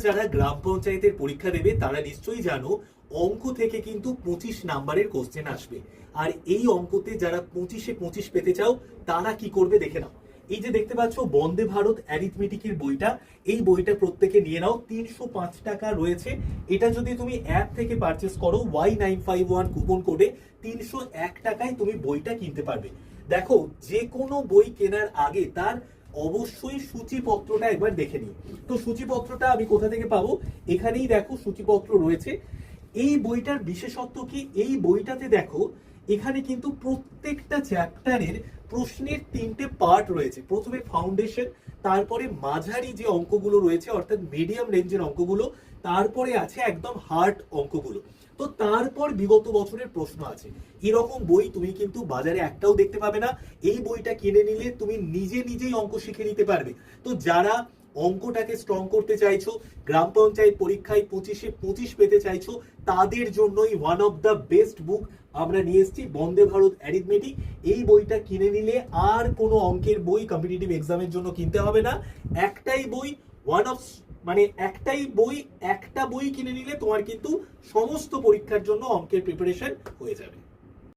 যারা গ্রাম পঞ্চায়েতের পরীক্ষা দেবে তারা নিশ্চয়ই জানো অঙ্ক থেকে কিন্তু 25 নাম্বারের কোশ্চেন আসবে। আর এই অঙ্কতে যারা 25-এ 25 পেতে চাও তারা কি করবে দেখে নাও। এই যে দেখতে পাচ্ছ বন্দে ভারত অ্যারিথমেটিকের বইটা, এই বইটা প্রত্যেকে নিয়ে নাও। 305 টাকা রয়েছে। এটা যদি তুমি অ্যাপ থেকে পারচেস করো Y951 কুপন কোডে 301 টাকায় তুমি বইটা কিনতে পারবে। দেখো যে কোনো বই কেনার আগে তার অবশ্যই সূচিপত্রটা একবার দেখে নিই। তো সূচিপত্রটা আমি কোথা থেকে পাবো? এখানেই দেখো সূচিপত্র রয়েছে। এই বইটার বিশেষত্ব কি, এই বইটাতে দেখো এখানে কিন্তু প্রত্যেকটা চ্যাপ্টারের প্রশ্নের 3টে পার্ট রয়েছে। প্রথমে ফাউন্ডেশন, তারপরে মাঝারি যে অঙ্কগুলো রয়েছে অর্থাৎ মিডিয়াম রেঞ্জের অঙ্কগুলো, তারপরে আছে একদম হার্ড অঙ্কগুলো। তো তারপর বিগত বছরের প্রশ্ন আছে। এরকম বই তুমি কিন্তু বাজারে একটাও দেখতে পাবে না। এই বইটা কিনে নিলে তুমি নিজেই অঙ্ক শিখে নিতে পারবে। তো যারা অঙ্কটাকে স্ট্রং করতে চাইছো, গ্রাম পঞ্চায়েত পরীক্ষায় 25-এ 25 পেতে চাইছো, তাদের জন্যই ওয়ান অফ দ্য বেস্ট বুক আমরা নিয়ে এসেছি বন্দে ভারত অ্যারিথমেটিক। এই বইটা কিনে নিলে আর কোনো অঙ্কের বই কম্পিটিটিভ এক্সামের জন্য কিনতে হবে না। একটাই বই, একটা বই কিনে নিলে তোমার কিন্তু সমস্ত পরীক্ষার জন্য অঙ্কের প্রিপারেশন হয়ে যাবে।